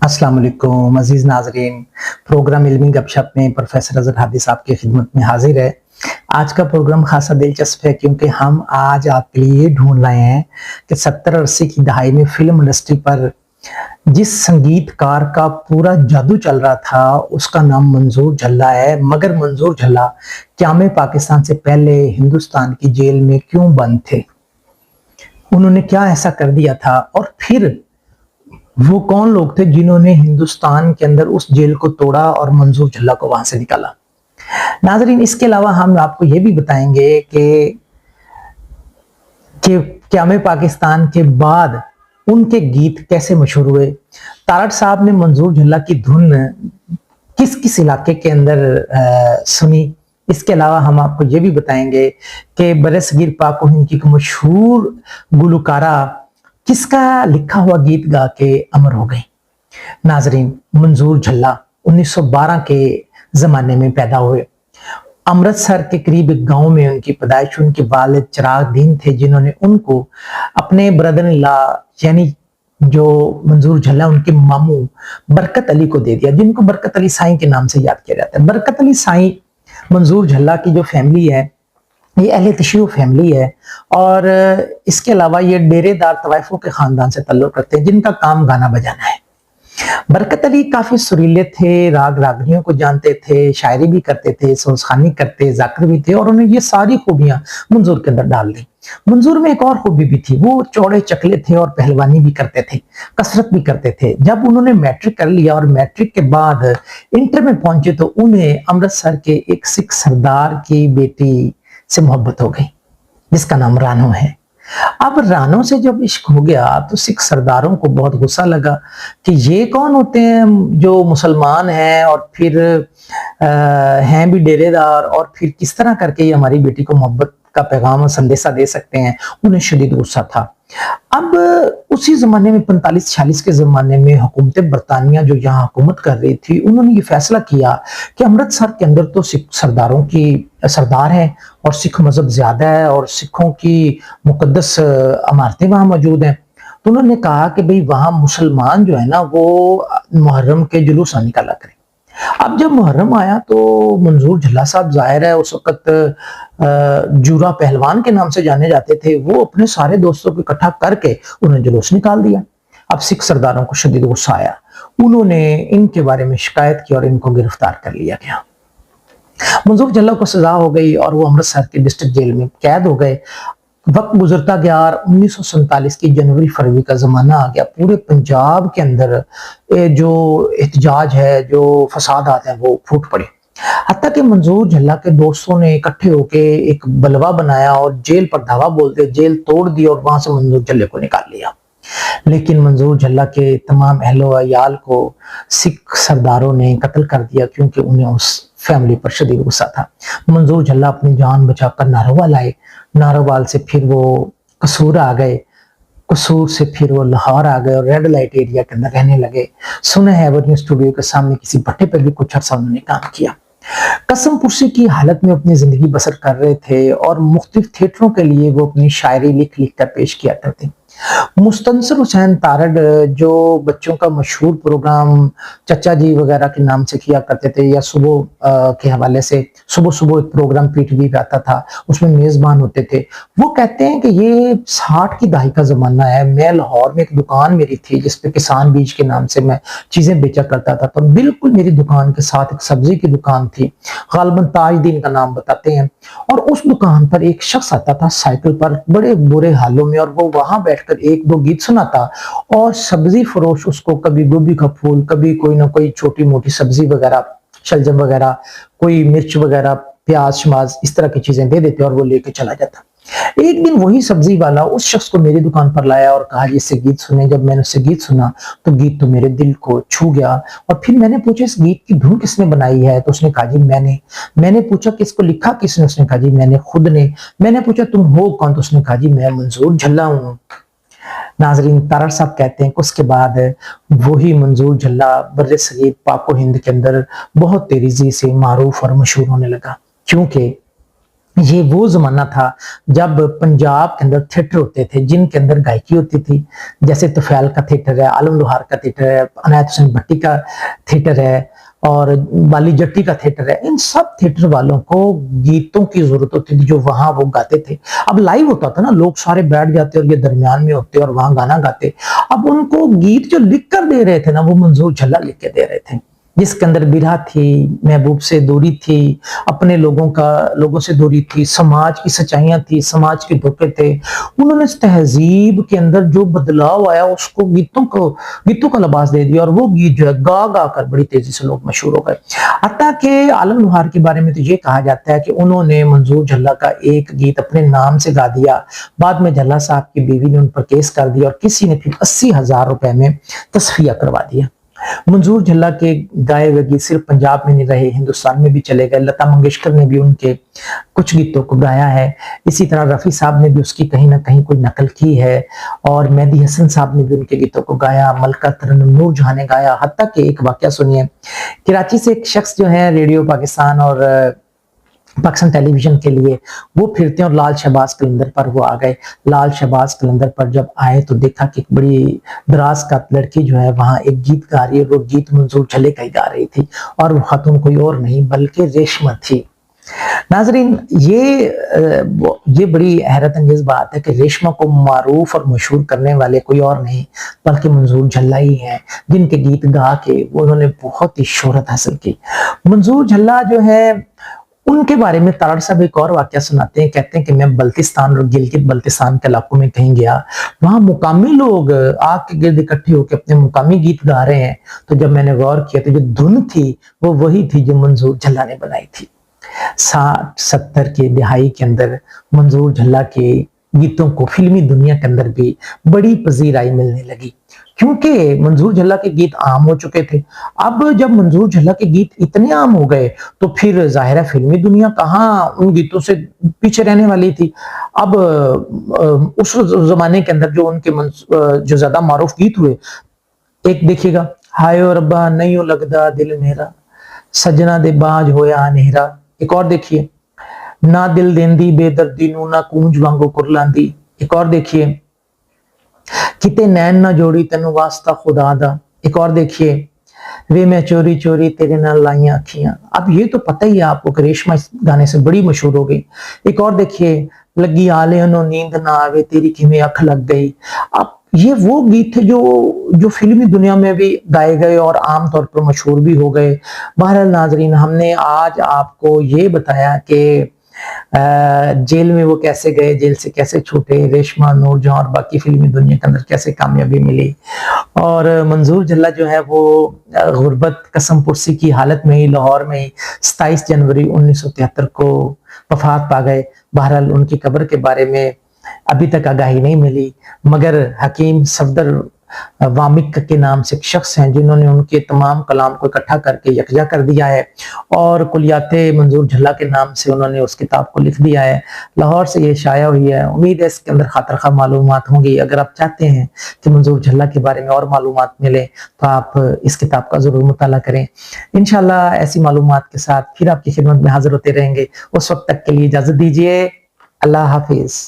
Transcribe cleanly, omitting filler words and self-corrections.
अस्सलाम वालेकुम अजीज नाजरीन। प्रोग्राम इल्मी गपशप में प्रोफेसर अजहर हादी साहब की खिदमत में हाजिर है। आज का प्रोग्राम खासा दिलचस्प है क्योंकि हम आज आपके लिए ढूंढ रहे हैं कि 70 और 80 की दहाई में फिल्म इंडस्ट्री पर जिस संगीतकार का पूरा जादू चल रहा था उसका नाम मंजूर झल्ला है। मगर मंजूर झल्ला क़याम पाकिस्तान से पहले हिंदुस्तान की जेल में क्यों बंद थे, उन्होंने क्या ऐसा कर दिया था और फिर वो कौन लोग थे जिन्होंने हिंदुस्तान के अंदर उस जेल को तोड़ा और मंजूर झल्ला को वहां से निकाला। नाजरीन, इसके अलावा हम आपको ये भी बताएंगे कि क़याम पाकिस्तान के बाद उनके गीत कैसे मशहूर हुए। तारड़ साहब ने मंजूर झल्ला की धुन किस किस इलाके के अंदर सुनी। इसके अलावा हम आपको ये भी बताएंगे कि बरसगीर पाक व हिंद की मशहूर गुलकारा किसका लिखा हुआ गीत गा के अमर हो गई। नाजरीन, मंजूर झल्ला 1912 के जमाने में पैदा हुए। अमृतसर के करीब एक गांव में उनकी पैदाइश। उनके वालिद चिराग दीन थे जिन्होंने उनको अपने ब्रदर इन लॉ यानी जो मंजूर झल्ला उनके मामू बरकत अली को दे दिया, जिनको बरकत अली साईं के नाम से याद किया जाता है। बरकत अली साईं मंजूर झल्ला की जो फैमिली है ये अहले तशय्युह फैमिली है और इसके अलावा ये डेरेदार तवाइफों के खानदान से ताल्लुक रखते हैं जिनका काम गाना बजाना है। बरकत अली काफी सुरीले थे, राग रागनियों को जानते थे, शायरी भी करते थे, सोजखानी करते, जाकिर भी थे और उन्होंने ये सारी खूबियां मंजूर के अंदर डाल दी। मंजूर में एक और खूबी भी थी, वो चौड़े चकले थे और पहलवानी भी करते थे, कसरत भी करते थे। जब उन्होंने मैट्रिक कर लिया और मैट्रिक के बाद इंटर में पहुंचे तो उन्हें अमृतसर के एक सिख सरदार की बेटी से मोहब्बत हो गई जिसका नाम रानो है। अब रानो से जब इश्क हो गया तो सिख सरदारों को बहुत गुस्सा लगा कि ये कौन होते हैं जो मुसलमान हैं और फिर हैं भी डेरेदार और फिर किस तरह करके ये हमारी बेटी को मोहब्बत का पैगाम संदेशा दे सकते हैं। उन्हें शदीद गुस्सा था। अब उसी जमाने में 45-46 के जमाने में हुकूमत बरतानिया जो यहाँ हुकूमत कर रही थी उन्होंने ये फैसला किया कि अमृतसर के अंदर तो सिख सरदारों की सरदार है और सिख मजहब ज्यादा है और सिखों की मुकद्दस इमारतें वहां मौजूद हैं। तो उन्होंने कहा कि भाई वहां मुसलमान जो है ना वो मुहर्रम के जुलूस निकाला करें। अब जब मुहर्रम आया तो मंजूर झल्ला साहब जाहिर है उस वक्त जूरा पहलवान के नाम से जाने जाते थे, वो अपने सारे दोस्तों को इकट्ठा करके उन्हें जुलूस निकाल दिया। अब सिख सरदारों को शदीद गुस्सा आया, उन्होंने इनके बारे में शिकायत की और इनको गिरफ्तार कर लिया गया। मंजूर झल्ला को सजा हो गई और वो अमृतसर के डिस्ट्रिक्ट जेल में कैद हो गए। वक्त गुजरता गया और 1947 की जनवरी फरवरी का जमाना आ गया। पूरे पंजाब के अंदर जो एहतजाज है, जो फसादात हैं वो फूट पड़े। हत्ता कि मंजूर झल्ला के दोस्तों ने इकट्ठे होके एक बलवा बनाया और जेल पर धावा बोलते जेल तोड़ दी और वहां से मंजूर झल्ले को निकाल लिया। लेकिन मंजूर झल्ला के तमाम अहलो अयाल को सिख सरदारों ने कत्ल कर दिया क्योंकि उन्हें उस फैमिली पर शदीद गुस्सा था। मंजूर झल्ला अपनी जान बचाकर नारोवाल आए, नारोवाल से फिर वो कसूर आ गए, कसूर से फिर वो लाहौर आ गए और रेड लाइट एरिया के अंदर रहने लगे। सुना है एवेन्यू स्टूडियो के सामने किसी भट्टे पर भी कुछ अर्सा उन्होंने काम किया। कसम पुर्सी की हालत में अपनी जिंदगी बसर कर रहे थे और मुख्तलिफ थिएटरों के लिए वो अपनी शायरी लिख लिख कर पेश किया करते। मुस्तनसर हुसैन तारड़ जो बच्चों का मशहूर प्रोग्राम चचा जी वगैरह के नाम से किया करते थे या सुबह के हवाले से सुबह सुबह एक प्रोग्राम पीटीवी पे आता था, उसमें मेजबान होते थे। वो कहते हैं कि ये 60 की दहाई का जमाना है। मैं लाहौर में एक दुकान मेरी थी जिसपे किसान बीज के नाम से मैं चीजें बेचा करता था, तो बिल्कुल मेरी दुकान के साथ एक सब्जी की दुकान थी, गालबन ताजदीन का नाम बताते हैं। और उस दुकान पर एक शख्स आता था साइकिल पर बड़े बुरे हालों में और वो वहां बैठकर एक दो गीत सुनाता और सब्जी फरोश उसको कभी गोभी का फूल, कभी कोई ना कोई छोटी मोटी सब्जी वगैरह, शलजम वगैरह, कोई मिर्च वगैरह, प्याज शमाज इस तरह की चीजें दे देते और वो लेके चला जाता। एक दिन वही सब्जी वाला उस शख्स को मेरी दुकान पर लाया और कहा इससे गीत सुने। जब मैंने उससे गीत सुना तो गीत तो मेरे दिल को छू गया और फिर मैंने पूछा इस गीत की धुन किसने बनाई है, तो उसने कहा जी मैंने पूछा कि इसको लिखा किसने, उसने कहा जी मैंने खुद ने। मैंने पूछा तुम हो कौन, तो उसने कहा जी मैं मंजूर झल्ला हूँ। नाजरीन, तारड़ साहब कहते हैं कि उसके बाद वही मंजूर झल्ला बर्रे पाको हिंद के अंदर बहुत तेजी से मारूफ और मशहूर होने लगा क्योंकि ये वो जमाना था जब पंजाब के अंदर थिएटर होते थे जिनके अंदर गायकी होती थी, जैसे तुफैल का थिएटर है, आलम लोहार का थिएटर है, अनायत हुसैन भट्टी का थिएटर है और बाली जट्टी का थिएटर है। इन सब थिएटर वालों को गीतों की जरूरत होती थी जो वहां वो गाते थे। अब लाइव होता था ना, लोग सारे बैठ जाते और ये दरमियान में होते और वहां गाना गाते। अब उनको गीत जो लिख कर दे रहे थे ना, वो मंजूर झल्ला लिख के दे रहे थे, जिसके अंदर बिरहा थी, महबूब से दूरी थी, अपने लोगों से दूरी थी, समाज की सच्चाइयां थी, समाज के धोखे थे। उन्होंने इस तहजीब के अंदर जो बदलाव आया उसको गीतों का लिबास दे दिया और वो गीत जो है गा गा कर बड़ी तेजी से लोग मशहूर हो गए। हत्ता के आलम लोहार के बारे में तो ये कहा जाता है कि उन्होंने मंजूर झल्ला का एक गीत अपने नाम से गा दिया। बाद में झल्ला साहब की बीवी ने उन पर केस कर दिया और किसी ने फिर 80,000 रुपए में तस्फिया करवा दिया। मंजूर झल्ला के गाए हुए गीत सिर्फ पंजाब में नहीं रहे, हिंदुस्तान में भी चले गए। लता मंगेशकर ने भी उनके कुछ गीतों को गाया है। इसी तरह रफी साहब ने भी उसकी कहीं ना कहीं कोई नकल की है और मेहदी हसन साहब ने भी उनके गीतों को गाया। मलका तरन्नुम नूर जहां ने गाया। हत्ता के एक वाकया सुनिए, कराची से एक शख्स जो है रेडियो पाकिस्तान और पाकिस्तान टेलीविजन के लिए वो फिरते हैं और लाल शहबाज कलंदर पर वो आ गए। लाल शहबाज कलंदर पर जब आए तो देखा कि एक बड़ी दराज का लड़की जो है वहां एक गीत गा रही है। वो गीत मंजूर झल्ले का ही गा रही थी और वो खातून कोई और नहीं बल्कि रेशमा थी। नाजरीन, ये बड़ी हैरत अंगेज बात है कि रेशमा को मारूफ और मशहूर करने वाले कोई और नहीं बल्कि मंजूर झल्ला ही है, जिनके गीत गा के उन्होंने बहुत ही शोहरत हासिल की। मंजूर झल्ला जो है उनके बारे में तारड़ साहब एक और वाकया सुनाते हैं। कहते हैं कि मैं बल्तिस्तान और गिलगित बल्तिस्तान के इलाकों में कहीं गया, वहां मुकामी लोग आग के गिर्द इकट्ठे होकर अपने मुकामी गीत गा रहे हैं। तो जब मैंने गौर किया तो जो धुन थी वो वही थी जो मंजूर झल्ला ने बनाई थी। 60-70 के दिहाई के अंदर मंजूर झल्ला के गीतों को फिल्मी दुनिया के अंदर भी बड़ी पजीराई मिलने लगी, क्योंकि मंजूर झल्ला के गीत आम हो चुके थे। अब जब मंजूर झल्ला के गीत इतने आम हो गए तो फिर जाहिर है फिल्मी दुनिया कहाँ उन गीतों से पीछे रहने वाली थी। अब उस जमाने के अंदर जो उनके जो ज्यादा मारूफ गीत हुए, एक देखिएगा, हाय ओ रब्बा नहीं हो लगदा दिल मेरा, सजना दे बाज होया अनेरा। एक और देखिए, ना दिल देंदी बेदर्दी नू ना कूंज वांगो कुरलांदी। एक और देखिए, किते नैन ना जोड़ी तेनू वास्ता खुदा दा। एक और देखिए, वे मैं चोरी चोरी तेरे नाल लाइयां अखियां। अब ये तो पता ही है आपको कि रेशमा इस गाने से बड़ी मशहूर हो गई। एक और देखिए, लगी आले नो नींद ना आवे तेरी किमें अख लग गई। अब ये वो गीत थे जो फिल्मी दुनिया में भी गाए गए और आमतौर पर मशहूर भी हो गए। बहरहाल नाजरीन, हमने आज आपको ये बताया कि जेल में वो कैसे गए, जेल से कैसे छूटे, रेशमा, नूरजहां और बाकी फिल्मी दुनिया के अंदर कैसे कामयाबी मिली। और मंजूर झल्ला जो है वो गुर्बत कसम पुरसी की हालत में ही लाहौर में ही 27 जनवरी 1973 को वफात पा गए। बहरहाल उनकी कब्र के बारे में अभी तक आगाही नहीं मिली, मगर हकीम सफदर वामिक के नाम से एक शख्स हैं जिन्होंने उनके तमाम कलाम को इकट्ठा करके यकजा कर दिया है और कुलियाते मंजूर झल्ला के नाम से उन्होंने उस किताब को लिख दिया है। लाहौर से ये शाया हुई है। उम्मीद है इसके अंदर खातरखा मालूमात होंगी। अगर आप चाहते हैं कि मंजूर झल्ला के बारे में और मालूमात मिले तो आप इस किताब का जरूर मुताला करें। इंशाल्लाह ऐसी मालूमात के साथ फिर आपकी खिदमत में हाजिर होते रहेंगे। उस वक्त तक के लिए इजाजत दीजिए। अल्लाह हाफिज।